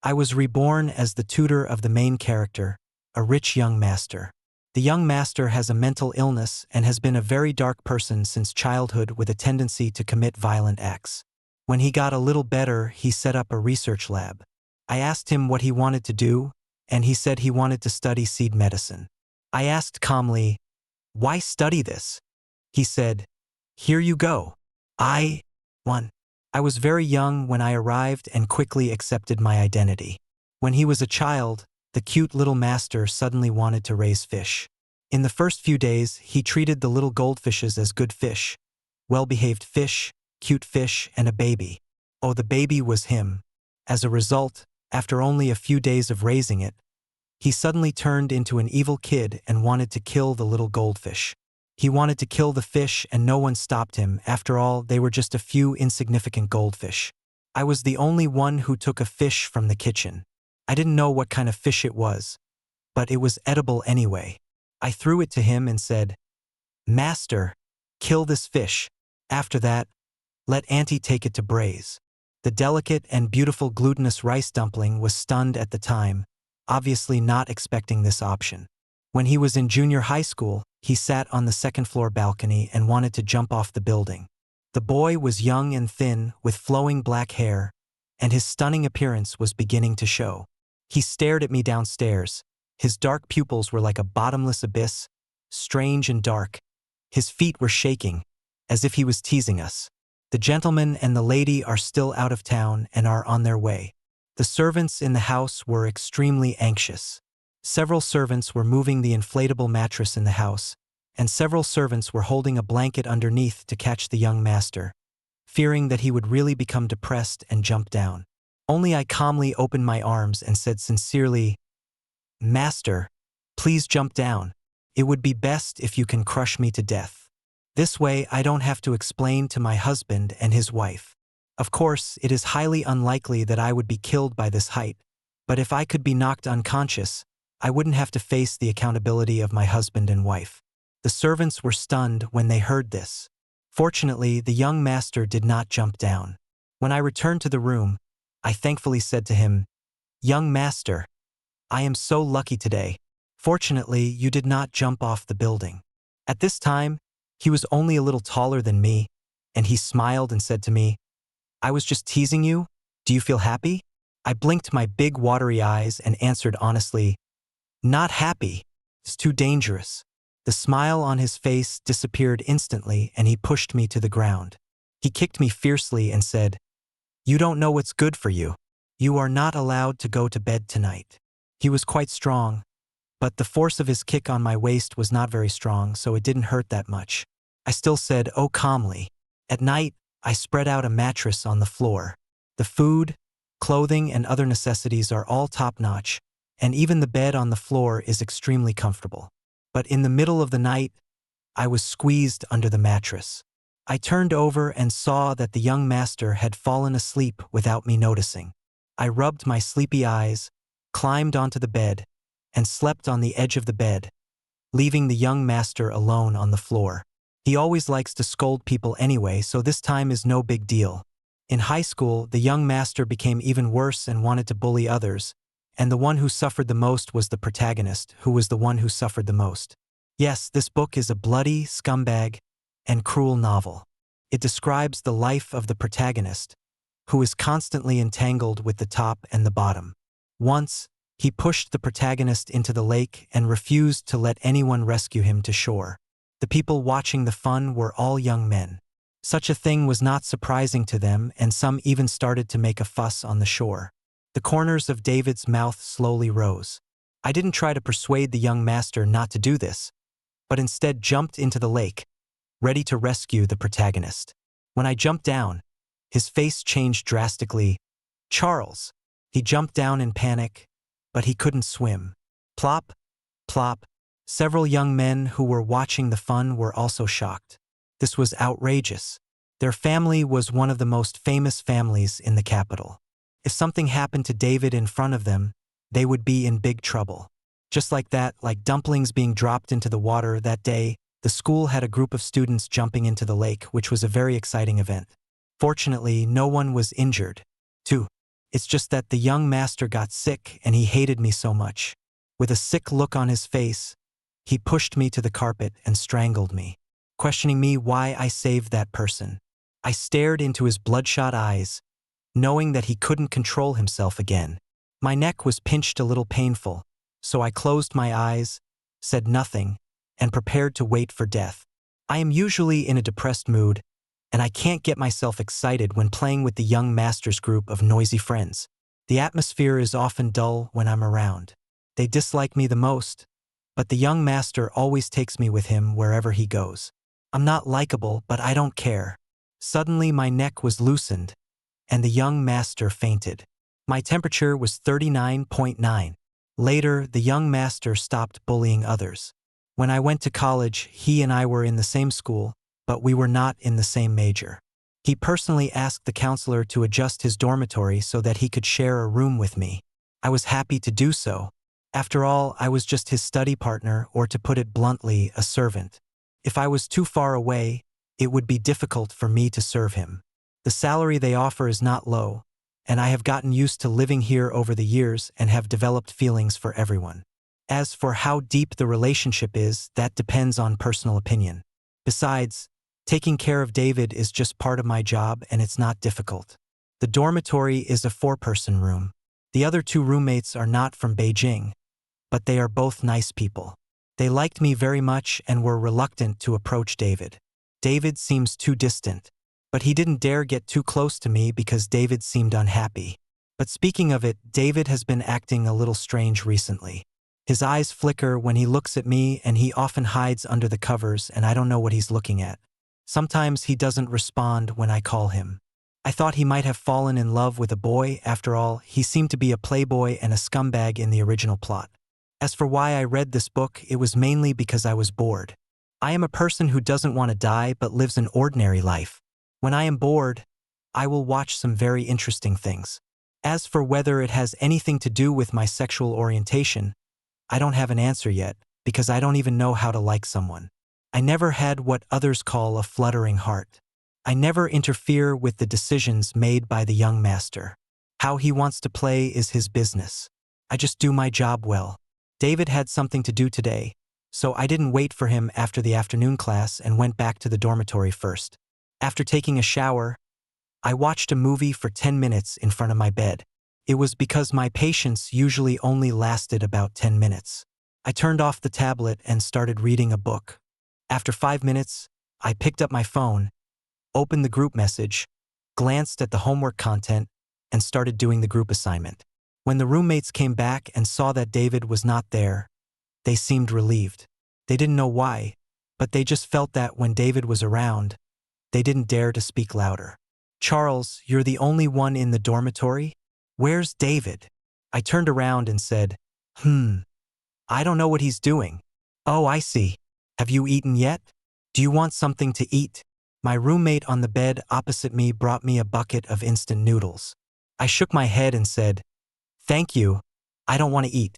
I was reborn as the tutor of the main character, a rich young master. The young master has a mental illness and has been a very dark person since childhood with a tendency to commit violent acts. When he got a little better, he set up a research lab. I asked him what he wanted to do, and he said he wanted to study seed medicine. I asked calmly, "Why study this?" He said, "Here you go." I won. I was very young when I arrived and quickly accepted my identity. When he was a child, the cute little master suddenly wanted to raise fish. In the first few days, he treated the little goldfishes as good fish, well-behaved fish, cute fish, and a baby. Oh, the baby was him. As a result, after only a few days of raising it, he suddenly turned into an evil kid and wanted to kill the little goldfish. He wanted to kill the fish and no one stopped him. After all, they were just a few insignificant goldfish. I was the only one who took a fish from the kitchen. I didn't know what kind of fish it was, but it was edible anyway. I threw it to him and said, "Master, kill this fish. After that, let Auntie take it to braise." The delicate and beautiful glutinous rice dumpling was stunned at the time, obviously not expecting this option. When he was in junior high school, he sat on the second-floor balcony and wanted to jump off the building. The boy was young and thin, with flowing black hair, and his stunning appearance was beginning to show. He stared at me downstairs. His dark pupils were like a bottomless abyss, strange and dark. His feet were shaking, as if he was teasing us. The gentleman and the lady are still out of town and are on their way. The servants in the house were extremely anxious. Several servants were moving the inflatable mattress in the house, and several servants were holding a blanket underneath to catch the young master, fearing that he would really become depressed and jump down. Only I calmly opened my arms and said sincerely, "Master, please jump down. It would be best if you can crush me to death. This way I don't have to explain to my husband and his wife. Of course, it is highly unlikely that I would be killed by this height, but if I could be knocked unconscious, I wouldn't have to face the accountability of my husband and wife." The servants were stunned when they heard this. Fortunately, the young master did not jump down. When I returned to the room, I thankfully said to him, "Young master, I am so lucky today. Fortunately, you did not jump off the building." At this time, he was only a little taller than me, and he smiled and said to me, "I was just teasing you. Do you feel happy?" I blinked my big watery eyes and answered honestly, "Not happy. It's too dangerous." The smile on his face disappeared instantly and he pushed me to the ground. He kicked me fiercely and said, "You don't know what's good for you. You are not allowed to go to bed tonight." He was quite strong, but the force of his kick on my waist was not very strong, so it didn't hurt that much. I still said, "Oh," calmly. At night, I spread out a mattress on the floor. The food, clothing, and other necessities are all top-notch, and even the bed on the floor is extremely comfortable. But in the middle of the night, I was squeezed under the mattress. I turned over and saw that the young master had fallen asleep without me noticing. I rubbed my sleepy eyes, climbed onto the bed, and slept on the edge of the bed, leaving the young master alone on the floor. He always likes to scold people anyway, so this time is no big deal. In high school, the young master became even worse and wanted to bully others, and the one who suffered the most was the protagonist, who was the one who suffered the most. Yes, this book is a bloody, scumbag, and cruel novel. It describes the life of the protagonist, who is constantly entangled with the top and the bottom. Once, he pushed the protagonist into the lake and refused to let anyone rescue him to shore. The people watching the fun were all young men. Such a thing was not surprising to them, and some even started to make a fuss on the shore. The corners of David's mouth slowly rose. I didn't try to persuade the young master not to do this, but instead jumped into the lake, ready to rescue the protagonist. When I jumped down, his face changed drastically. "Charles!" He jumped down in panic, but he couldn't swim. Plop, plop. Several young men who were watching the fun were also shocked. This was outrageous. Their family was one of the most famous families in the capital. If something happened to David in front of them, they would be in big trouble. Just like that, like dumplings being dropped into the water that day, the school had a group of students jumping into the lake, which was a very exciting event. Fortunately, no one was injured. 2. It's just that the young master got sick and he hated me so much. With a sick look on his face, he pushed me to the carpet and strangled me, questioning me why I saved that person. I stared into his bloodshot eyes, knowing that he couldn't control himself again. My neck was pinched a little painful, so I closed my eyes, said nothing, and prepared to wait for death. I am usually in a depressed mood, and I can't get myself excited when playing with the young master's group of noisy friends. The atmosphere is often dull when I'm around. They dislike me the most, but the young master always takes me with him wherever he goes. I'm not likable, but I don't care. Suddenly my neck was loosened, and the young master fainted. My temperature was 39.9. Later, the young master stopped bullying others. When I went to college, he and I were in the same school, but we were not in the same major. He personally asked the counselor to adjust his dormitory so that he could share a room with me. I was happy to do so. After all, I was just his study partner, or to put it bluntly, a servant. If I was too far away, it would be difficult for me to serve him. The salary they offer is not low, and I have gotten used to living here over the years and have developed feelings for everyone. As for how deep the relationship is, that depends on personal opinion. Besides, taking care of David is just part of my job and it's not difficult. The dormitory is a 4-person room. The other 2 roommates are not from Beijing, but they are both nice people. They liked me very much and were reluctant to approach David. David seems too distant, but he didn't dare get too close to me because David seemed unhappy. But speaking of it, David has been acting a little strange recently. His eyes flicker when he looks at me and he often hides under the covers and I don't know what he's looking at. Sometimes he doesn't respond when I call him. I thought he might have fallen in love with a boy. After all, he seemed to be a playboy and a scumbag in the original plot. As for why I read this book, it was mainly because I was bored. I am a person who doesn't want to die but lives an ordinary life. When I am bored, I will watch some very interesting things. As for whether it has anything to do with my sexual orientation, I don't have an answer yet, because I don't even know how to like someone. I never had what others call a fluttering heart. I never interfere with the decisions made by the young master. How he wants to play is his business. I just do my job well. David had something to do today, so I didn't wait for him after the afternoon class and went back to the dormitory first. After taking a shower, I watched a movie for 10 minutes in front of my bed. It was because my patience usually only lasted about 10 minutes. I turned off the tablet and started reading a book. After 5 minutes, I picked up my phone, opened the group message, glanced at the homework content, and started doing the group assignment. When the roommates came back and saw that David was not there, they seemed relieved. They didn't know why, but they just felt that when David was around, they didn't dare to speak louder. "Charles, you're the only one in the dormitory? Where's David?" I turned around and said, I don't know what he's doing." "Oh, I see. Have you eaten yet? Do you want something to eat?" My roommate on the bed opposite me brought me a bucket of instant noodles. I shook my head and said, "Thank you, I don't want to eat."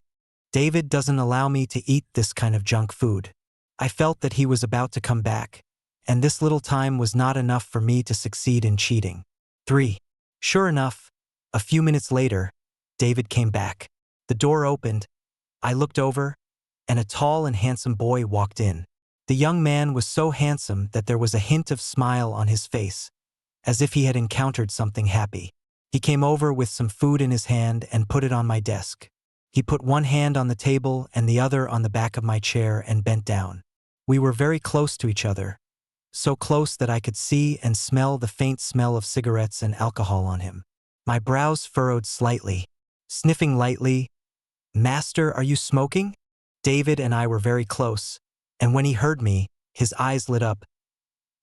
David doesn't allow me to eat this kind of junk food. I felt that he was about to come back, and this little time was not enough for me to succeed in cheating. 3. Sure enough, a few minutes later, David came back. The door opened, I looked over, and a tall and handsome boy walked in. The young man was so handsome that there was a hint of smile on his face, as if he had encountered something happy. He came over with some food in his hand and put it on my desk. He put one hand on the table and the other on the back of my chair and bent down. We were very close to each other, so close that I could see and smell the faint smell of cigarettes and alcohol on him. My brows furrowed slightly. Sniffing lightly, "Master, are you smoking?" David and I were very close, and when he heard me, his eyes lit up.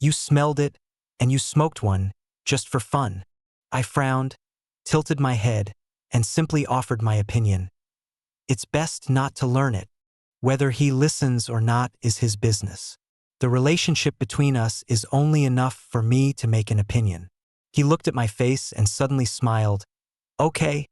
"You smelled it, and you smoked one, just for fun." I frowned, tilted my head, and simply offered my opinion. It's best not to learn it. Whether he listens or not is his business. The relationship between us is only enough for me to make an opinion. He looked at my face and suddenly smiled. "Okay,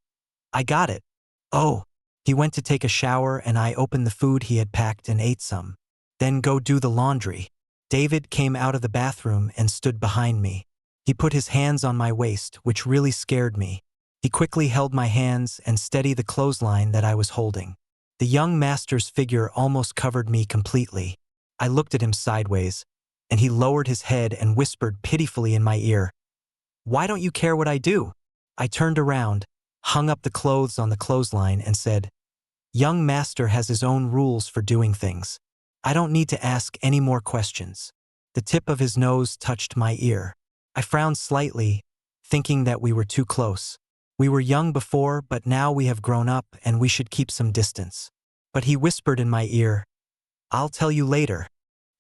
I got it." "Oh." He went to take a shower and I opened the food he had packed and ate some. "Then go do the laundry." David came out of the bathroom and stood behind me. He put his hands on my waist, which really scared me. He quickly held my hands and steadied the clothesline that I was holding. The young master's figure almost covered me completely. I looked at him sideways, and he lowered his head and whispered pitifully in my ear, "Why don't you care what I do?" I turned around, hung up the clothes on the clothesline, and said, "Young master has his own rules for doing things. I don't need to ask any more questions." The tip of his nose touched my ear. I frowned slightly, thinking that we were too close. We were young before, but now we have grown up and we should keep some distance. But he whispered in my ear, "I'll tell you later."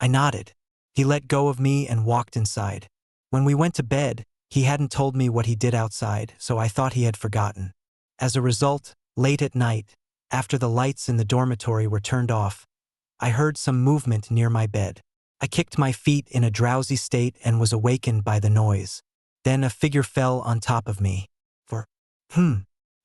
I nodded. He let go of me and walked inside. When we went to bed, he hadn't told me what he did outside, so I thought he had forgotten. As a result, late at night, after the lights in the dormitory were turned off, I heard some movement near my bed. I kicked my feet in a drowsy state and was awakened by the noise. Then a figure fell on top of me.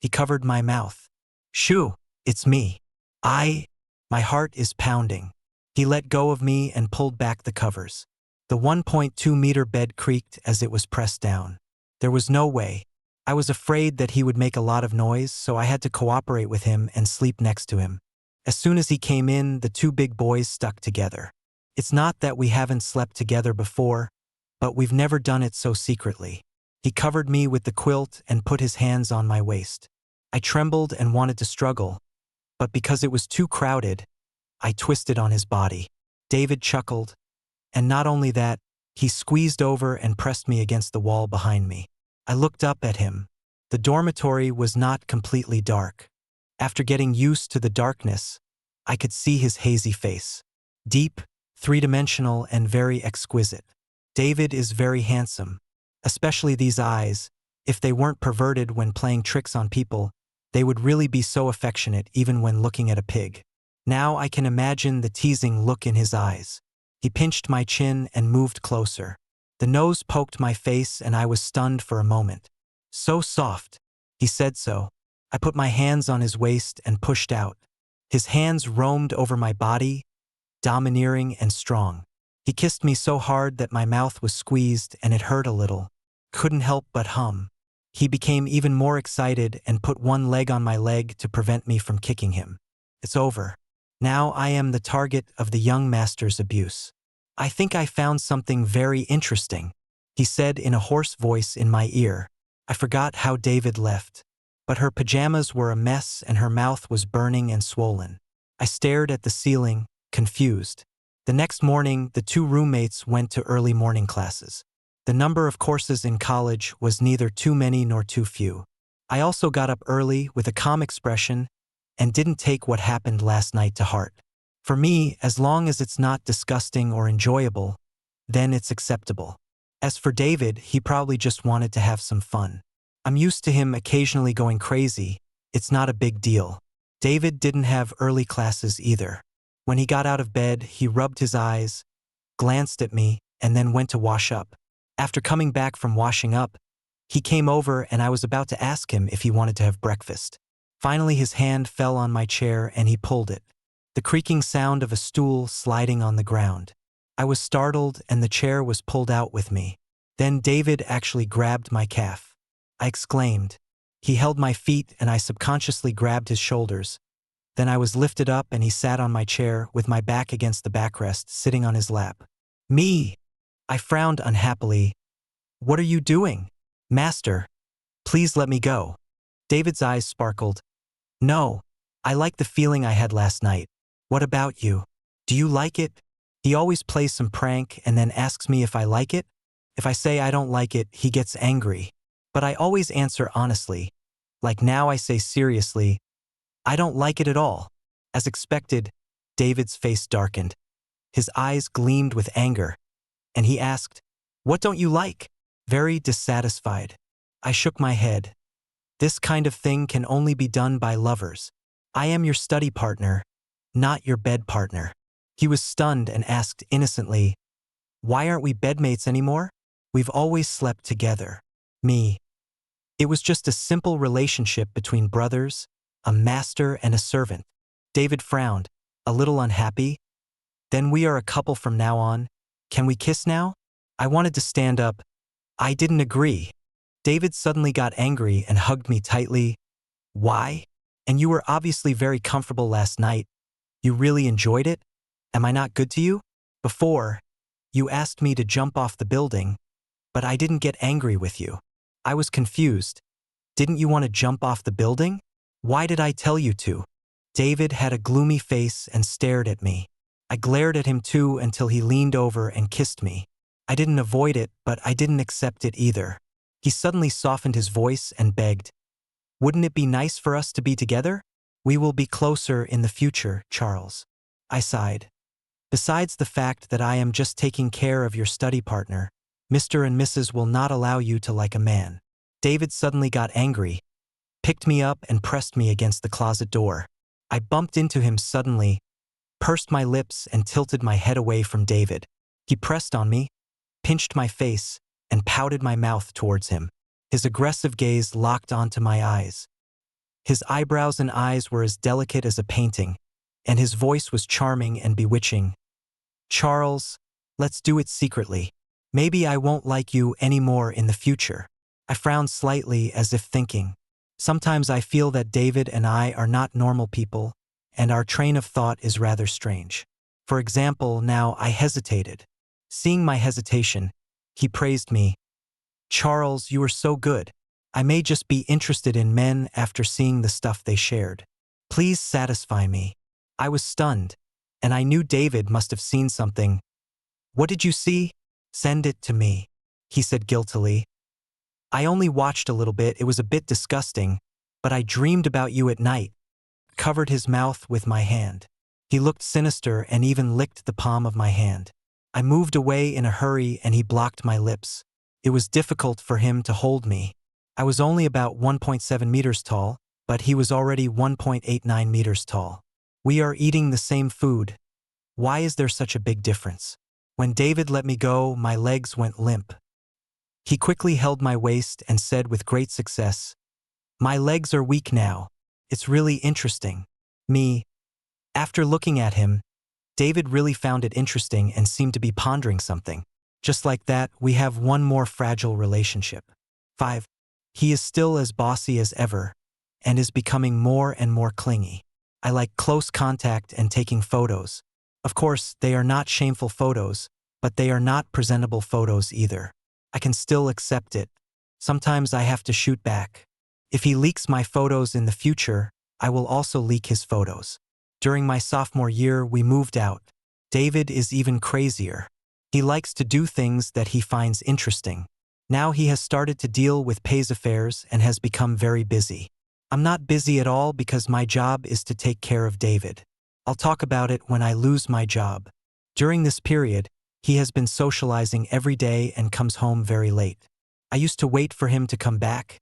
He covered my mouth. "Shoo, it's me. My heart is pounding." He let go of me and pulled back the covers. The 1.2-meter bed creaked as it was pressed down. There was no way. I was afraid that he would make a lot of noise, so I had to cooperate with him and sleep next to him. As soon as he came in, the two big boys stuck together. It's not that we haven't slept together before, but we've never done it so secretly. He covered me with the quilt and put his hands on my waist. I trembled and wanted to struggle, but because it was too crowded, I twisted on his body. David chuckled, and not only that, he squeezed over and pressed me against the wall behind me. I looked up at him. The dormitory was not completely dark. After getting used to the darkness, I could see his hazy face. Deep, three-dimensional, and very exquisite. David is very handsome. Especially these eyes. If they weren't perverted when playing tricks on people, they would really be so affectionate even when looking at a pig. Now I can imagine the teasing look in his eyes. He pinched my chin and moved closer. The nose poked my face and I was stunned for a moment. "So soft." He said so. I put my hands on his waist and pushed out. His hands roamed over my body, domineering and strong. He kissed me so hard that my mouth was squeezed and it hurt a little. Couldn't help but hum. He became even more excited and put one leg on my leg to prevent me from kicking him. It's over. Now I am the target of the young master's abuse. "I think I found something very interesting," he said in a hoarse voice in my ear. I forgot how David left. But her pajamas were a mess and her mouth was burning and swollen. I stared at the ceiling, confused. The next morning, the two roommates went to early morning classes. The number of courses in college was neither too many nor too few. I also got up early with a calm expression and didn't take what happened last night to heart. For me, as long as it's not disgusting or enjoyable, then it's acceptable. As for David, he probably just wanted to have some fun. I'm used to him occasionally going crazy. It's not a big deal. David didn't have early classes either. When he got out of bed, he rubbed his eyes, glanced at me, and then went to wash up. After coming back from washing up, he came over and I was about to ask him if he wanted to have breakfast. Finally, his hand fell on my chair and he pulled it. The creaking sound of a stool sliding on the ground. I was startled and the chair was pulled out with me. Then David actually grabbed my calf. I exclaimed. He held my feet and I subconsciously grabbed his shoulders. Then I was lifted up and he sat on my chair with my back against the backrest, sitting on his lap. "Me?" I frowned unhappily. "What are you doing? Master, please let me go." David's eyes sparkled. "No, I like the feeling I had last night. What about you? Do you like it?" He always plays some prank and then asks me if I like it. If I say I don't like it, he gets angry. But I always answer honestly. Like now I say seriously, I don't like it at all. As expected, David's face darkened. His eyes gleamed with anger. And he asked, "What don't you like?" Very dissatisfied. I shook my head. This kind of thing can only be done by lovers. I am your study partner, not your bed partner. He was stunned and asked innocently, "Why aren't we bedmates anymore? We've always slept together." Me. It was just a simple relationship between brothers, a master and a servant. David frowned, a little unhappy. "Then we are a couple from now on. Can we kiss now?" I wanted to stand up. I didn't agree. David suddenly got angry and hugged me tightly. Why? And you were obviously very comfortable last night. You really enjoyed it? Am I not good to you? Before, you asked me to jump off the building, but I didn't get angry with you. I was confused. Didn't you want to jump off the building? Why did I tell you to? David had a gloomy face and stared at me. I glared at him too until he leaned over and kissed me. I didn't avoid it, but I didn't accept it either. He suddenly softened his voice and begged, "Wouldn't it be nice for us to be together? We will be closer in the future, Charles." I sighed. Besides the fact that I am just taking care of your study partner, Mr. and Mrs. will not allow you to like a man. David suddenly got angry, picked me up and pressed me against the closet door. I bumped into him suddenly, pursed my lips and tilted my head away from David. He pressed on me, pinched my face, and pouted my mouth towards him. His aggressive gaze locked onto my eyes. His eyebrows and eyes were as delicate as a painting, and his voice was charming and bewitching. "Charles, let's do it secretly. Maybe I won't like you anymore in the future." I frowned slightly as if thinking, sometimes I feel that David and I are not normal people, and our train of thought is rather strange. For example, now I hesitated. Seeing my hesitation, he praised me. "Charles, you are so good. I may just be interested in men after seeing the stuff they shared. Please satisfy me." I was stunned, and I knew David must have seen something. "What did you see? Send it to me," he said guiltily. "I only watched a little bit, it was a bit disgusting, but I dreamed about you at night." Covered his mouth with my hand. He looked sinister and even licked the palm of my hand. I moved away in a hurry and he blocked my lips. It was difficult for him to hold me. I was only about 1.7 meters tall, but he was already 1.89 meters tall. We are eating the same food. Why is there such a big difference? When David let me go, my legs went limp. He quickly held my waist and said with great success, "My legs are weak now. It's really interesting." Me. After looking at him, David really found it interesting and seemed to be pondering something. Just like that, we have one more fragile relationship. 5. He is still as bossy as ever, and is becoming more and more clingy. I like close contact and taking photos. Of course, they are not shameful photos, but they are not presentable photos either. I can still accept it. Sometimes I have to shoot back. If he leaks my photos in the future, I will also leak his photos. During my sophomore year, we moved out. David is even crazier. He likes to do things that he finds interesting. Now he has started to deal with pays affairs and has become very busy. I'm not busy at all because my job is to take care of David. I'll talk about it when I lose my job. During this period, he has been socializing every day and comes home very late. I used to wait for him to come back,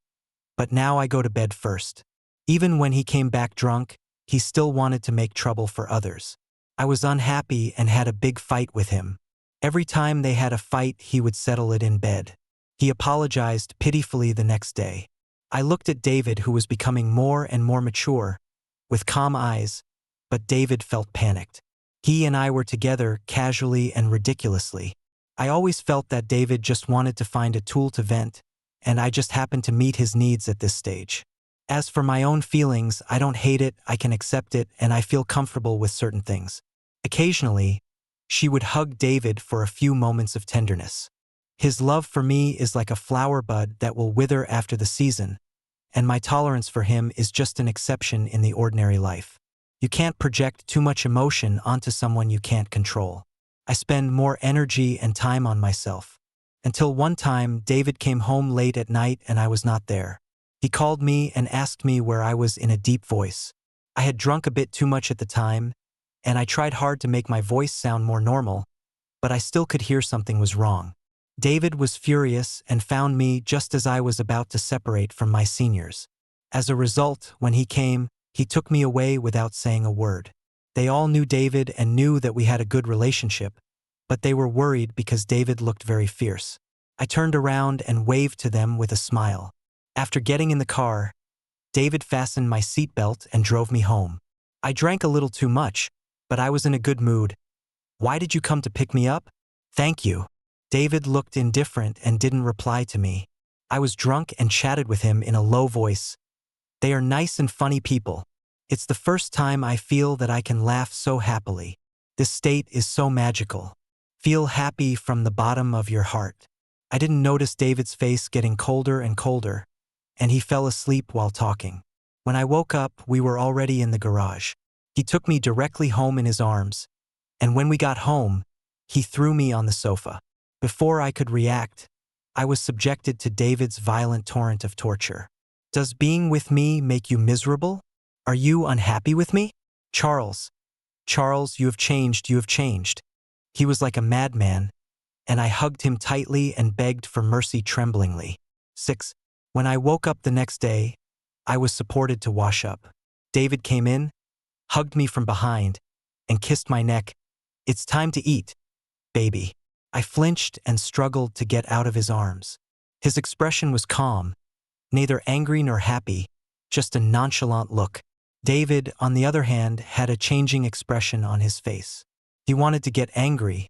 but now I go to bed first. Even when he came back drunk, he still wanted to make trouble for others. I was unhappy and had a big fight with him. Every time they had a fight, he would settle it in bed. He apologized pitifully the next day. I looked at David, who was becoming more and more mature, with calm eyes, but David felt panicked. He and I were together casually and ridiculously. I always felt that David just wanted to find a tool to vent, and I just happened to meet his needs at this stage. As for my own feelings, I don't hate it, I can accept it, and I feel comfortable with certain things. Occasionally, she would hug David for a few moments of tenderness. His love for me is like a flower bud that will wither after the season, and my tolerance for him is just an exception in the ordinary life. You can't project too much emotion onto someone you can't control. I spend more energy and time on myself. Until one time, David came home late at night and I was not there. He called me and asked me where I was in a deep voice. I had drunk a bit too much at the time, and I tried hard to make my voice sound more normal, but I still could hear something was wrong. David was furious and found me just as I was about to separate from my seniors. As a result, when he came, he took me away without saying a word. They all knew David and knew that we had a good relationship, but they were worried because David looked very fierce. I turned around and waved to them with a smile. After getting in the car, David fastened my seatbelt and drove me home. I drank a little too much, but I was in a good mood. "Why did you come to pick me up?" "Thank you." David looked indifferent and didn't reply to me. I was drunk and chatted with him in a low voice. They are nice and funny people. It's the first time I feel that I can laugh so happily. This state is so magical. Feel happy from the bottom of your heart. I didn't notice David's face getting colder and colder, and he fell asleep while talking. When I woke up, we were already in the garage. He took me directly home in his arms, and when we got home, he threw me on the sofa. Before I could react, I was subjected to David's violent torrent of torture. Does being with me make you miserable? Are you unhappy with me? Charles, you have changed, you have changed. He was like a madman, and I hugged him tightly and begged for mercy tremblingly. 6. When I woke up the next day, I was supported to wash up. David came in, hugged me from behind, and kissed my neck. It's time to eat, baby. I flinched and struggled to get out of his arms. His expression was calm, neither angry nor happy, just a nonchalant look. David, on the other hand, had a changing expression on his face. He wanted to get angry,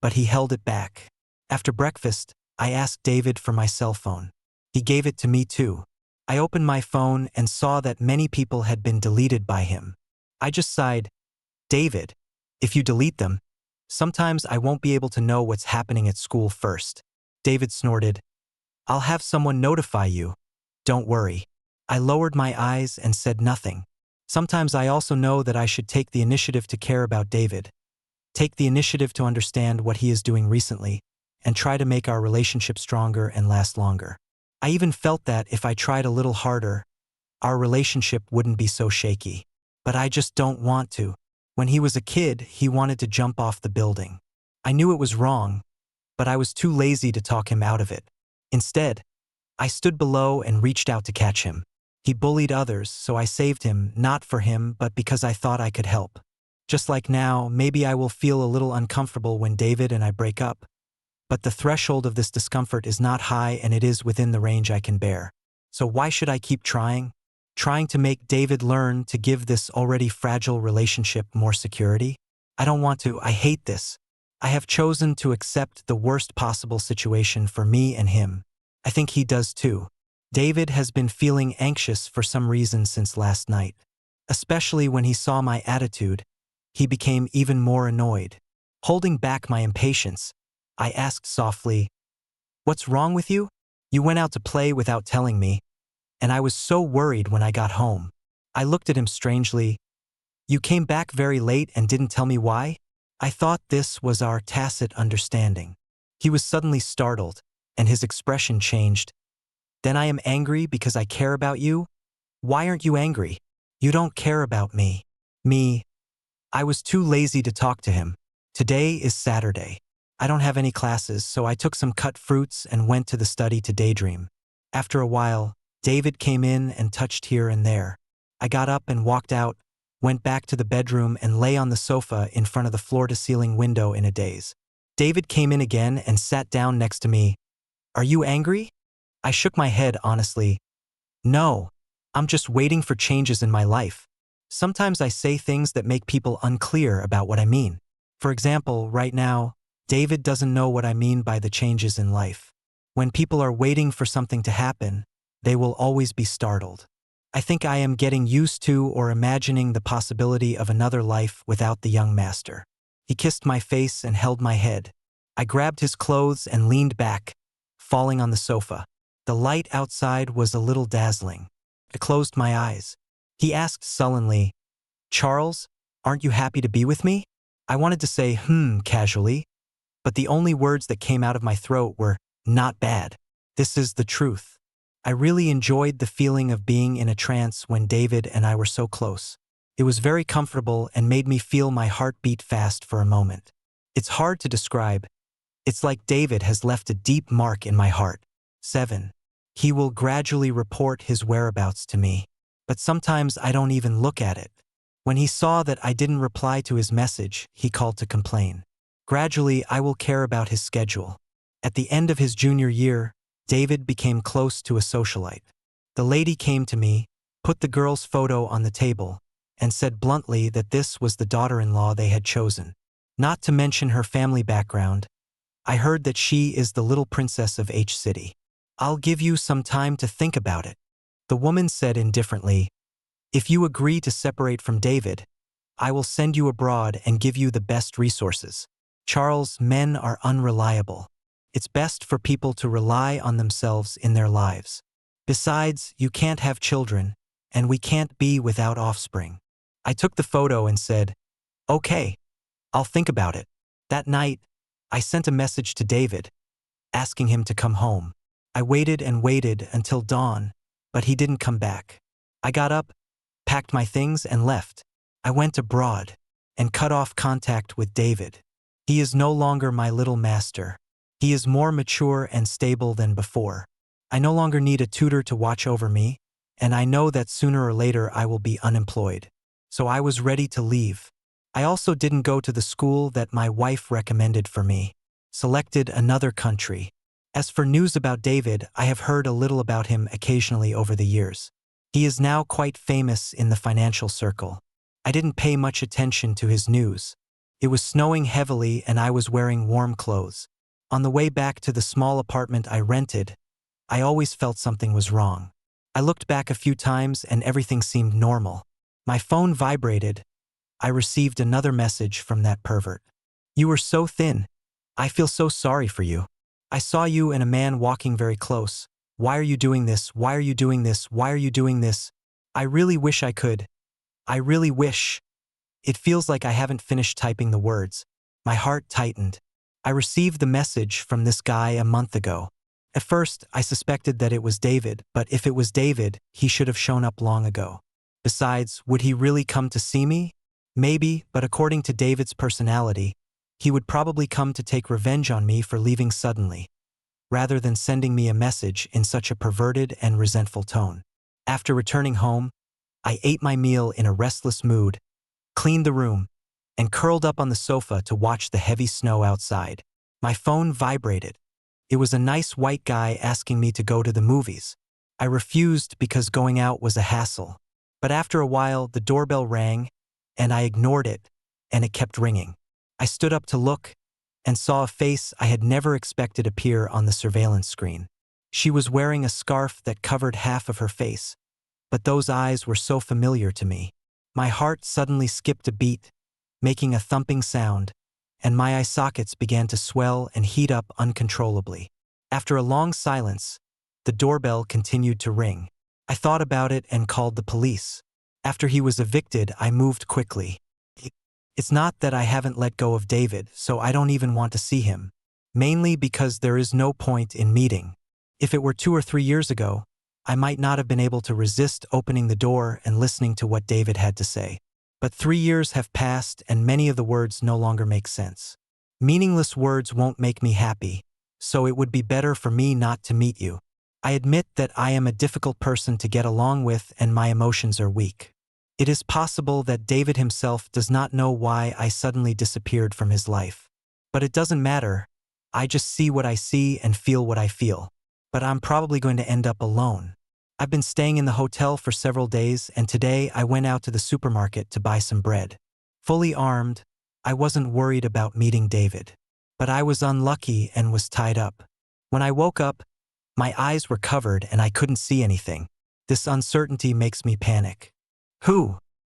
but he held it back. After breakfast, I asked David for my cell phone. He gave it to me too. I opened my phone and saw that many people had been deleted by him. I just sighed. David, if you delete them, sometimes I won't be able to know what's happening at school first. David snorted. I'll have someone notify you. Don't worry. I lowered my eyes and said nothing. Sometimes I also know that I should take the initiative to care about David, take the initiative to understand what he is doing recently, and try to make our relationship stronger and last longer. I even felt that if I tried a little harder, our relationship wouldn't be so shaky. But I just don't want to. When he was a kid, he wanted to jump off the building. I knew it was wrong, but I was too lazy to talk him out of it. Instead, I stood below and reached out to catch him. He bullied others, so I saved him, not for him, but because I thought I could help. Just like now, maybe I will feel a little uncomfortable when David and I break up, but the threshold of this discomfort is not high and it is within the range I can bear. So why should I keep trying? Trying to make David learn to give this already fragile relationship more security? I don't want to. I hate this. I have chosen to accept the worst possible situation for me and him. I think he does too. David has been feeling anxious for some reason since last night. Especially when he saw my attitude, he became even more annoyed. Holding back my impatience, I asked softly, "What's wrong with you? You went out to play without telling me, and I was so worried when I got home." I looked at him strangely. "You came back very late and didn't tell me why? I thought this was our tacit understanding." He was suddenly startled, and his expression changed. "Then I am angry because I care about you? Why aren't you angry? You don't care about me." Me. I was too lazy to talk to him. Today is Saturday. I don't have any classes, so I took some cut fruits and went to the study to daydream. After a while, David came in and touched here and there. I got up and walked out, went back to the bedroom and lay on the sofa in front of the floor-to-ceiling window in a daze. David came in again and sat down next to me. "Are you angry?" I shook my head honestly. "No, I'm just waiting for changes in my life. Sometimes I say things that make people unclear about what I mean. For example, right now, David doesn't know what I mean by the changes in life. When people are waiting for something to happen, they will always be startled. I think I am getting used to or imagining the possibility of another life without the young master." He kissed my face and held my head. I grabbed his clothes and leaned back, falling on the sofa. The light outside was a little dazzling. I closed my eyes. He asked sullenly, "Charles, aren't you happy to be with me?" I wanted to say, casually, but the only words that came out of my throat were, "Not bad. This is the truth." I really enjoyed the feeling of being in a trance when David and I were so close. It was very comfortable and made me feel my heart beat fast for a moment. It's hard to describe. It's like David has left a deep mark in my heart. 7. He will gradually report his whereabouts to me, but sometimes I don't even look at it. When he saw that I didn't reply to his message, he called to complain. Gradually, I will care about his schedule. At the end of his junior year, David became close to a socialite. The lady came to me, put the girl's photo on the table, and said bluntly that this was the daughter-in-law they had chosen. Not to mention her family background, I heard that she is the little princess of H City. I'll give you some time to think about it. The woman said indifferently, if you agree to separate from David, I will send you abroad and give you the best resources. Charles, men are unreliable. It's best for people to rely on themselves in their lives. Besides, you can't have children, and we can't be without offspring. I took the photo and said, okay, I'll think about it. That night, I sent a message to David, asking him to come home. I waited and waited until dawn, but he didn't come back. I got up, packed my things, and left. I went abroad and cut off contact with David. He is no longer my little master. He is more mature and stable than before. I no longer need a tutor to watch over me, and I know that sooner or later I will be unemployed. So I was ready to leave. I also didn't go to the school that my wife recommended for me. Selected another country. As for news about David, I have heard a little about him occasionally over the years. He is now quite famous in the financial circle. I didn't pay much attention to his news. It was snowing heavily and I was wearing warm clothes. On the way back to the small apartment I rented, I always felt something was wrong. I looked back a few times and everything seemed normal. My phone vibrated. I received another message from that pervert. You were so thin. I feel so sorry for you. I saw you and a man walking very close. Why are you doing this? Why are you doing this? Why are you doing this? I really wish I could. I really wish. It feels like I haven't finished typing the words. My heart tightened. I received the message from this guy a month ago. At first, I suspected that it was David, but if it was David, he should have shown up long ago. Besides, would he really come to see me? Maybe, but according to David's personality, he would probably come to take revenge on me for leaving suddenly, rather than sending me a message in such a perverted and resentful tone. After returning home, I ate my meal in a restless mood, cleaned the room, and curled up on the sofa to watch the heavy snow outside. My phone vibrated. It was a nice white guy asking me to go to the movies. I refused because going out was a hassle. But after a while, the doorbell rang, and I ignored it, and it kept ringing. I stood up to look, and saw a face I had never expected appear on the surveillance screen. She was wearing a scarf that covered half of her face, but those eyes were so familiar to me. My heart suddenly skipped a beat, making a thumping sound, and my eye sockets began to swell and heat up uncontrollably. After a long silence, the doorbell continued to ring. I thought about it and called the police. After he was evicted, I moved quickly. It's not that I haven't let go of David, so I don't even want to see him. Mainly because there is no point in meeting. If it were 2 or 3 years ago, I might not have been able to resist opening the door and listening to what David had to say. But 3 years have passed and many of the words no longer make sense. Meaningless words won't make me happy, so it would be better for me not to meet you. I admit that I am a difficult person to get along with and my emotions are weak. It is possible that David himself does not know why I suddenly disappeared from his life. But it doesn't matter. I just see what I see and feel what I feel. But I'm probably going to end up alone. I've been staying in the hotel for several days, and today I went out to the supermarket to buy some bread. Fully armed, I wasn't worried about meeting David. But I was unlucky and was tied up. When I woke up, my eyes were covered and I couldn't see anything. This uncertainty makes me panic. Who?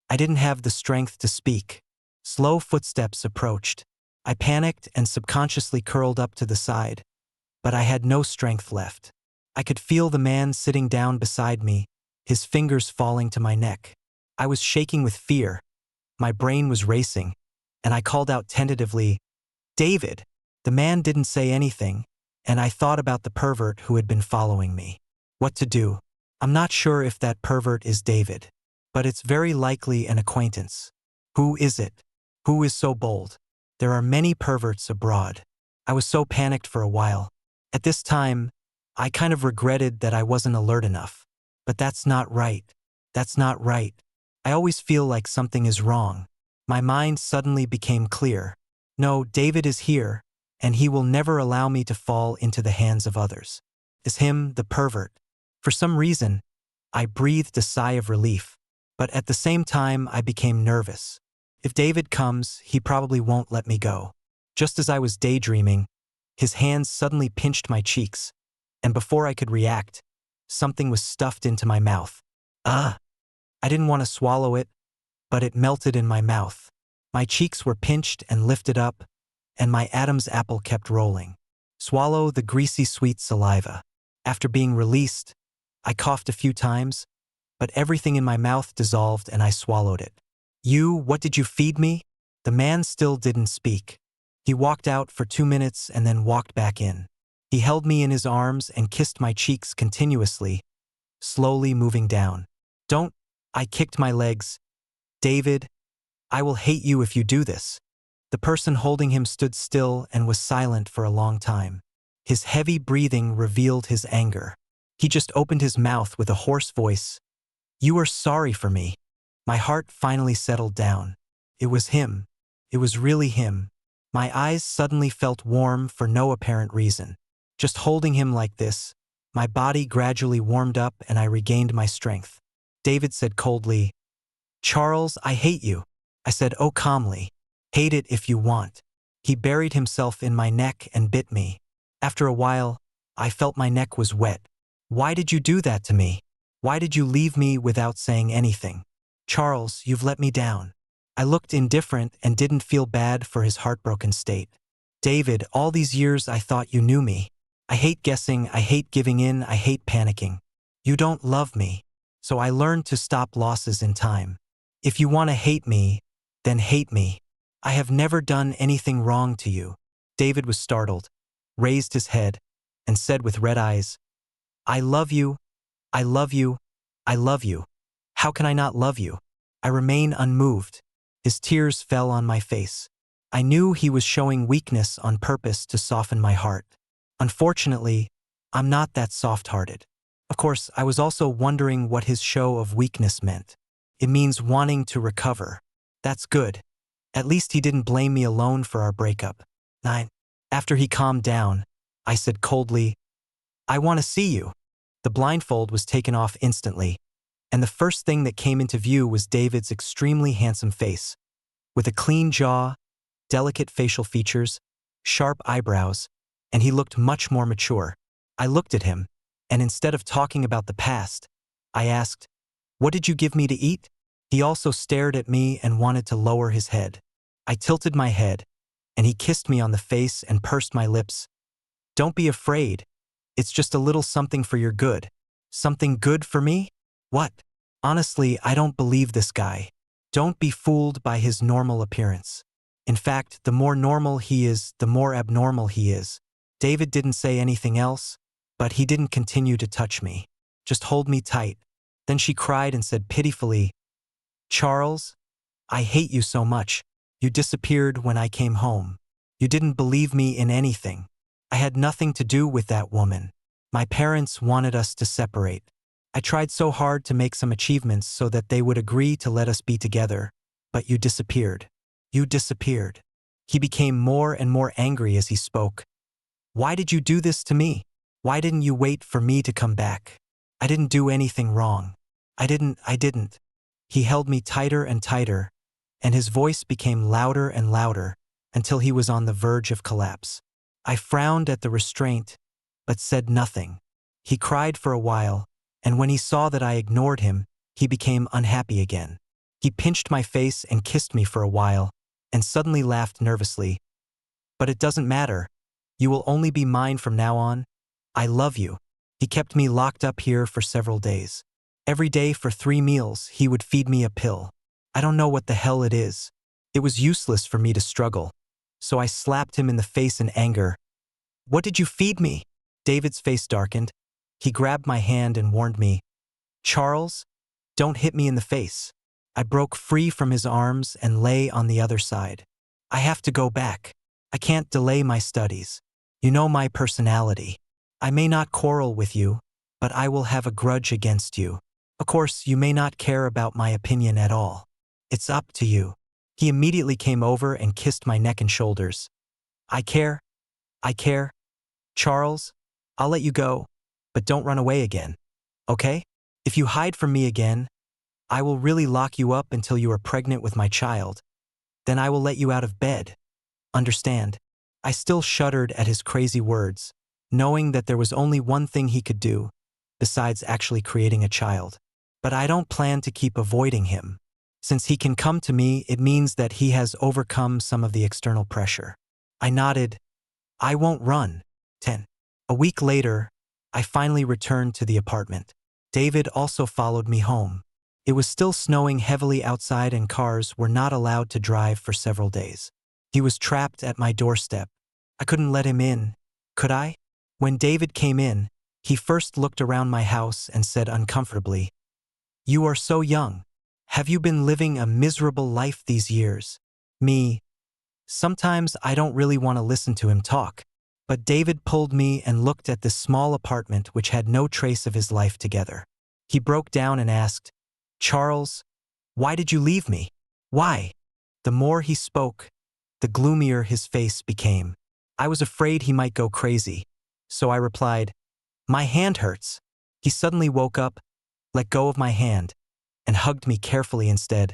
I didn't have the strength to speak. Slow footsteps approached. I panicked and subconsciously curled up to the side. But I had no strength left. I could feel the man sitting down beside me, his fingers falling to my neck. I was shaking with fear. My brain was racing, and I called out tentatively, "David!" The man didn't say anything, and I thought about the pervert who had been following me. What to do? I'm not sure if that pervert is David, but it's very likely an acquaintance. Who is it? Who is so bold? There are many perverts abroad. I was so panicked for a while. At this time, I kind of regretted that I wasn't alert enough. But that's not right. That's not right. I always feel like something is wrong. My mind suddenly became clear. No, David is here, and he will never allow me to fall into the hands of others. It's him, the pervert. For some reason, I breathed a sigh of relief, but at the same time I became nervous. If David comes, he probably won't let me go. Just as I was daydreaming, his hands suddenly pinched my cheeks, and before I could react, something was stuffed into my mouth. Ugh! I didn't want to swallow it, but it melted in my mouth. My cheeks were pinched and lifted up, and my Adam's apple kept rolling. Swallow the greasy sweet saliva. After being released, I coughed a few times, but everything in my mouth dissolved and I swallowed it. What did you feed me? The man still didn't speak. He walked out for 2 minutes and then walked back in. He held me in his arms and kissed my cheeks continuously, slowly moving down. Don't! I kicked my legs. David, I will hate you if you do this. The person holding him stood still and was silent for a long time. His heavy breathing revealed his anger. He just opened his mouth with a hoarse voice. You are sorry for me. My heart finally settled down. It was him. It was really him. My eyes suddenly felt warm for no apparent reason. Just holding him like this, my body gradually warmed up and I regained my strength. David said coldly, Charles, I hate you. I said, oh, calmly. Hate it if you want. He buried himself in my neck and bit me. After a while, I felt my neck was wet. Why did you do that to me? Why did you leave me without saying anything? Charles, you've let me down. I looked indifferent and didn't feel bad for his heartbroken state. David, all these years I thought you knew me. I hate guessing, I hate giving in, I hate panicking. You don't love me. So I learned to stop losses in time. If you want to hate me, then hate me. I have never done anything wrong to you. David was startled, raised his head, and said with red eyes, I love you, I love you, I love you. How can I not love you? I remain unmoved. His tears fell on my face. I knew he was showing weakness on purpose to soften my heart. Unfortunately, I'm not that soft-hearted. Of course, I was also wondering what his show of weakness meant. It means wanting to recover. That's good. At least he didn't blame me alone for our breakup. 9. After he calmed down, I said coldly, I want to see you. The blindfold was taken off instantly, and the first thing that came into view was David's extremely handsome face, with a clean jaw, delicate facial features, sharp eyebrows, and he looked much more mature. I looked at him, and instead of talking about the past, I asked, what did you give me to eat? He also stared at me and wanted to lower his head. I tilted my head, and he kissed me on the face and pursed my lips. Don't be afraid. It's just a little something for your good. Something good for me? What? Honestly, I don't believe this guy. Don't be fooled by his normal appearance. In fact, the more normal he is, the more abnormal he is. David didn't say anything else, but he didn't continue to touch me. Just hold me tight. Then she cried and said pitifully, Charles, I hate you so much. You disappeared when I came home. You didn't believe me in anything. I had nothing to do with that woman. My parents wanted us to separate. I tried so hard to make some achievements so that they would agree to let us be together, but you disappeared. You disappeared. He became more and more angry as he spoke. Why did you do this to me? Why didn't you wait for me to come back? I didn't do anything wrong. I didn't. He held me tighter and tighter, and his voice became louder and louder until he was on the verge of collapse. I frowned at the restraint, but said nothing. He cried for a while, and when he saw that I ignored him, he became unhappy again. He pinched my face and kissed me for a while, and suddenly laughed nervously. But it doesn't matter. You will only be mine from now on. I love you. He kept me locked up here for several days. Every day for 3 meals, he would feed me a pill. I don't know what the hell it is. It was useless for me to struggle. So I slapped him in the face in anger. What did you feed me? David's face darkened. He grabbed my hand and warned me, Charles, don't hit me in the face. I broke free from his arms and lay on the other side. I have to go back. I can't delay my studies. You know my personality. I may not quarrel with you, but I will have a grudge against you. Of course, you may not care about my opinion at all. It's up to you. He immediately came over and kissed my neck and shoulders. I care. Charles, I'll let you go, but don't run away again. Okay? If you hide from me again, I will really lock you up until you are pregnant with my child. Then I will let you out of bed. Understand? I still shuddered at his crazy words, knowing that there was only one thing he could do, besides actually creating a child. But I don't plan to keep avoiding him. Since he can come to me, it means that he has overcome some of the external pressure. I nodded. I won't run. 10. A week later, I finally returned to the apartment. David also followed me home. It was still snowing heavily outside and cars were not allowed to drive for several days. He was trapped at my doorstep. I couldn't let him in, could I? When David came in, he first looked around my house and said uncomfortably, "You are so young. Have you been living a miserable life these years?" Me. Sometimes I don't really want to listen to him talk. But David pulled me and looked at this small apartment which had no trace of his life together. He broke down and asked, "Charles, why did you leave me? Why?" The more he spoke, the gloomier his face became. I was afraid he might go crazy, so I replied, "My hand hurts." He suddenly woke up, let go of my hand, and hugged me carefully instead.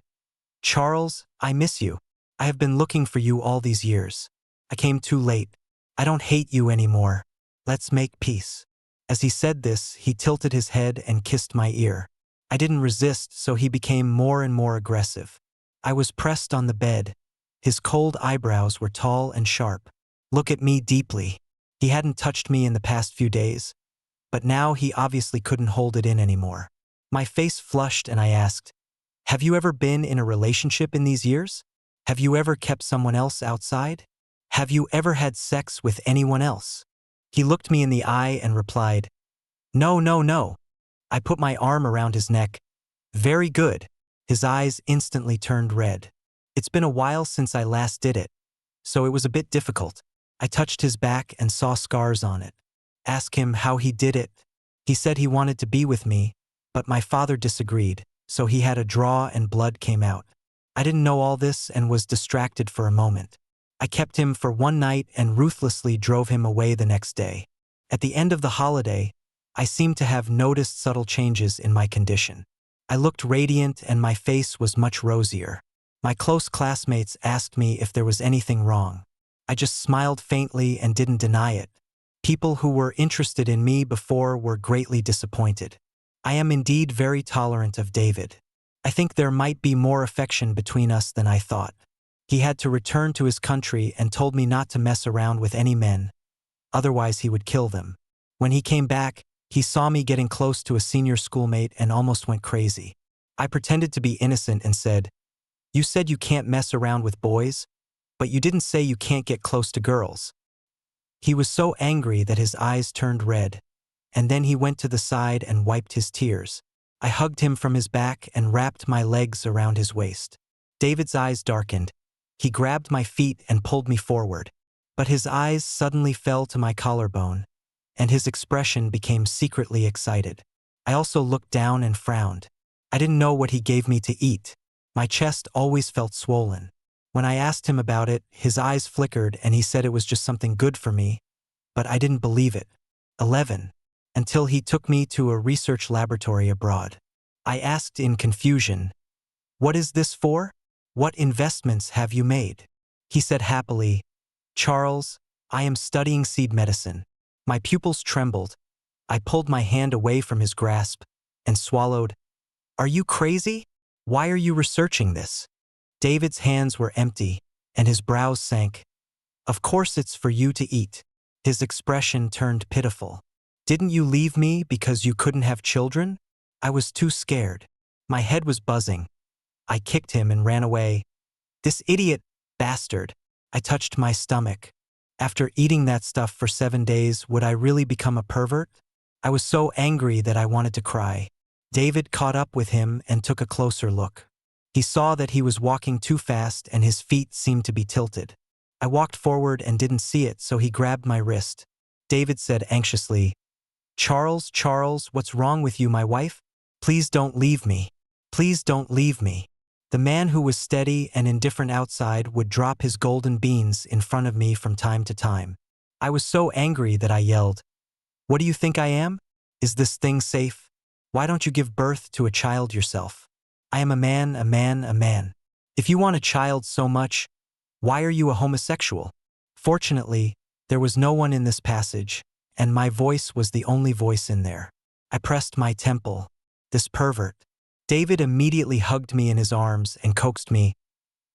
"Charles, I miss you. I have been looking for you all these years. I came too late. I don't hate you anymore. Let's make peace." As he said this, he tilted his head and kissed my ear. I didn't resist, so he became more and more aggressive. I was pressed on the bed. His cold eyebrows were tall and sharp. Look at me deeply. He hadn't touched me in the past few days, but now he obviously couldn't hold it in anymore. My face flushed and I asked, "Have you ever been in a relationship in these years? Have you ever kept someone else outside? Have you ever had sex with anyone else?" He looked me in the eye and replied, "No, no, no." I put my arm around his neck. "Very good." His eyes instantly turned red. It's been a while since I last did it, so it was a bit difficult. I touched his back and saw scars on it. Asked him how he did it. He said he wanted to be with me, but my father disagreed, so he had a draw and blood came out. I didn't know all this and was distracted for a moment. I kept him for one night and ruthlessly drove him away the next day. At the end of the holiday, I seemed to have noticed subtle changes in my condition. I looked radiant and my face was much rosier. My close classmates asked me if there was anything wrong. I just smiled faintly and didn't deny it. People who were interested in me before were greatly disappointed. I am indeed very tolerant of David. I think there might be more affection between us than I thought. He had to return to his country and told me not to mess around with any men, otherwise he would kill them. When he came back, he saw me getting close to a senior schoolmate and almost went crazy. I pretended to be innocent and said, "You said you can't mess around with boys, but you didn't say you can't get close to girls." He was so angry that his eyes turned red, and then he went to the side and wiped his tears. I hugged him from his back and wrapped my legs around his waist. David's eyes darkened. He grabbed my feet and pulled me forward, but his eyes suddenly fell to my collarbone, and his expression became secretly excited. I also looked down and frowned. I didn't know what he gave me to eat. My chest always felt swollen. When I asked him about it, his eyes flickered and he said it was just something good for me, but I didn't believe it. 11. Until he took me to a research laboratory abroad. I asked in confusion, "What is this for? What investments have you made?" He said happily, "Charles, I am studying seed medicine." My pupils trembled. I pulled my hand away from his grasp and swallowed. "Are you crazy? Why are you researching this?" David's hands were empty, and his brows sank. "Of course it's for you to eat." His expression turned pitiful. "Didn't you leave me because you couldn't have children?" I was too scared. My head was buzzing. I kicked him and ran away. "This idiot bastard." I touched my stomach. After eating that stuff for 7 days, would I really become a pervert? I was so angry that I wanted to cry. David caught up with him and took a closer look. He saw that he was walking too fast and his feet seemed to be tilted. I walked forward and didn't see it, so he grabbed my wrist. David said anxiously, "Charles, Charles, what's wrong with you, my wife? Please don't leave me. Please don't leave me." The man who was steady and indifferent outside would drop his golden beans in front of me from time to time. I was so angry that I yelled, "What do you think I am? Is this thing safe? Why don't you give birth to a child yourself? I am a man, a man, a man. If you want a child so much, why are you a homosexual?" Fortunately, there was no one in this passage, and my voice was the only voice in there. I pressed my temple. This pervert. David immediately hugged me in his arms and coaxed me.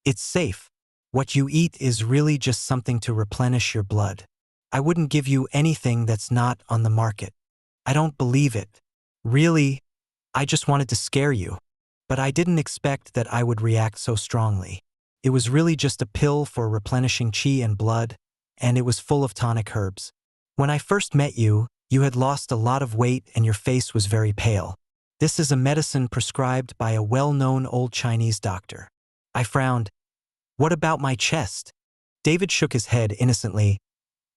It's safe. What you eat is really just something to replenish your blood. I wouldn't give you anything that's not on the market. I don't believe it. Really, I just wanted to scare you. But I didn't expect that I would react so strongly. It was really just a pill for replenishing qi and blood, and it was full of tonic herbs. When I first met you, you had lost a lot of weight and your face was very pale. This is a medicine prescribed by a well-known old Chinese doctor. I frowned. What about my chest? David shook his head innocently.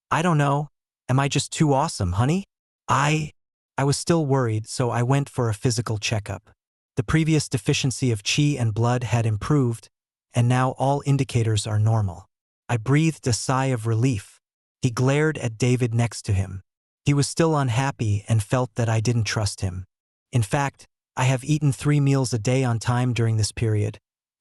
I don't know. Am I just too awesome, honey? I was still worried, so I went for a physical checkup. The previous deficiency of qi and blood had improved, and now all indicators are normal. I breathed a sigh of relief. He glared at David next to him. He was still unhappy and felt that I didn't trust him. In fact, I have eaten 3 meals a day on time during this period,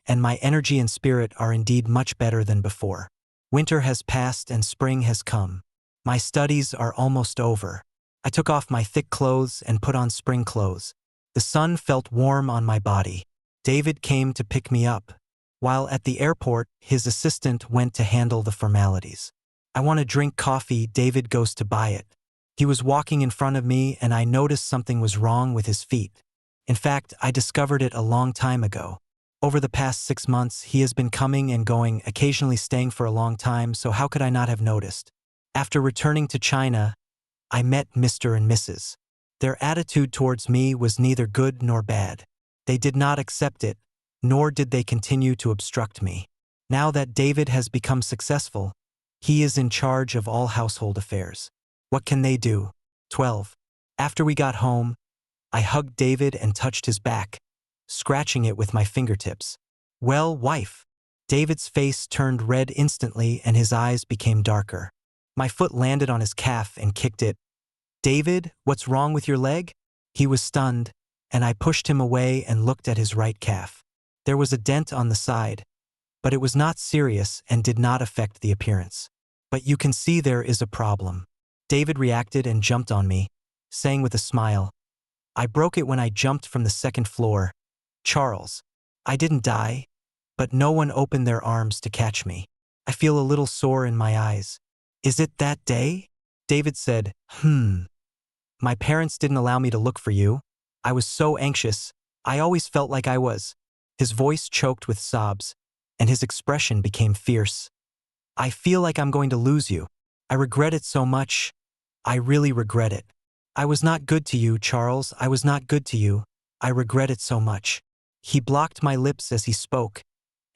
and my energy and spirit are indeed much better than before. Winter has passed and spring has come. My studies are almost over. I took off my thick clothes and put on spring clothes. The sun felt warm on my body. David came to pick me up. While at the airport, his assistant went to handle the formalities. I want to drink coffee. David goes to buy it. He was walking in front of me and I noticed something was wrong with his feet. In fact, I discovered it a long time ago. Over the past 6 months, he has been coming and going, occasionally staying for a long time, so how could I not have noticed? After returning to China, I met Mr. and Mrs. Their attitude towards me was neither good nor bad. They did not accept it, nor did they continue to obstruct me. Now that David has become successful, he is in charge of all household affairs. What can they do? 12. After we got home, I hugged David and touched his back, scratching it with my fingertips. Well, wife. David's face turned red instantly and his eyes became darker. My foot landed on his calf and kicked it. David, what's wrong with your leg? He was stunned, and I pushed him away and looked at his right calf. There was a dent on the side, but it was not serious and did not affect the appearance. But you can see there is a problem. David reacted and jumped on me, saying with a smile, I broke it when I jumped from the 2nd floor. Charles, I didn't die, but no one opened their arms to catch me. I feel a little sore in my eyes. Is it that day? David said, My parents didn't allow me to look for you. I was so anxious. I always felt like I was. His voice choked with sobs, and his expression became fierce. I feel like I'm going to lose you. I regret it so much. I really regret it. I was not good to you, Charles. I was not good to you. I regret it so much. He blocked my lips as he spoke,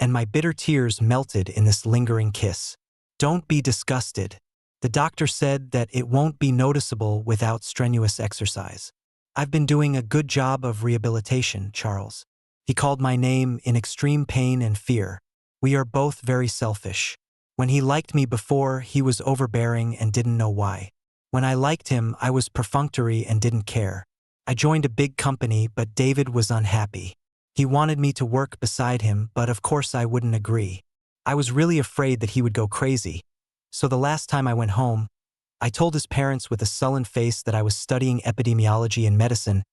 and my bitter tears melted in this lingering kiss. Don't be disgusted. The doctor said that it won't be noticeable without strenuous exercise. I've been doing a good job of rehabilitation, Charles. He called my name in extreme pain and fear. We are both very selfish. When he liked me before, he was overbearing and didn't know why. When I liked him, I was perfunctory and didn't care. I joined a big company, but David was unhappy. He wanted me to work beside him, but of course I wouldn't agree. I was really afraid that he would go crazy. So the last time I went home, I told his parents with a sullen face that I was studying epidemiology and medicine,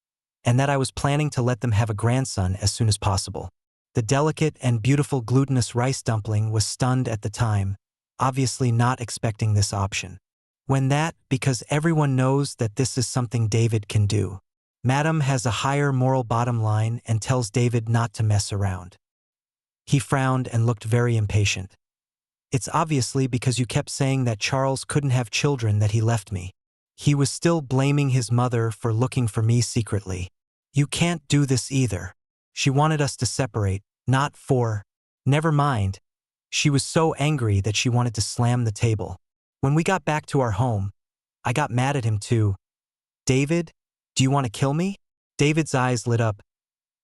and that I was planning to let them have a grandson as soon as possible. The delicate and beautiful glutinous rice dumpling was stunned at the time, obviously not expecting this option. When that, because everyone knows that this is something David can do. Madam has a higher moral bottom line and tells David not to mess around. He frowned and looked very impatient. It's obviously because you kept saying that Charles couldn't have children that he left me. He was still blaming his mother for looking for me secretly. You can't do this either. She wanted us to separate, not for... Never mind. She was so angry that she wanted to slam the table. When we got back to our home, I got mad at him too. David, do you want to kill me? David's eyes lit up.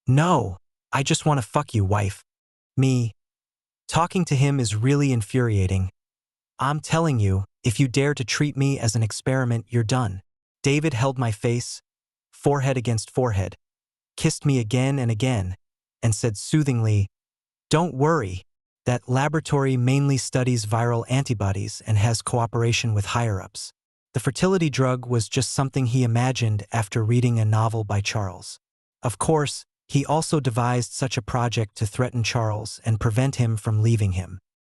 No, I just want to fuck you, wife. Me. Talking to him is really infuriating. I'm telling you, if you dare to treat me as an experiment, you're done. David held my face, forehead against forehead, kissed me again and again, and said soothingly, Don't worry. That laboratory mainly studies viral antibodies and has cooperation with higher-ups. The fertility drug was just something he imagined after reading a novel by Charles. Of course, he also devised such a project to threaten Charles and prevent him from leaving him.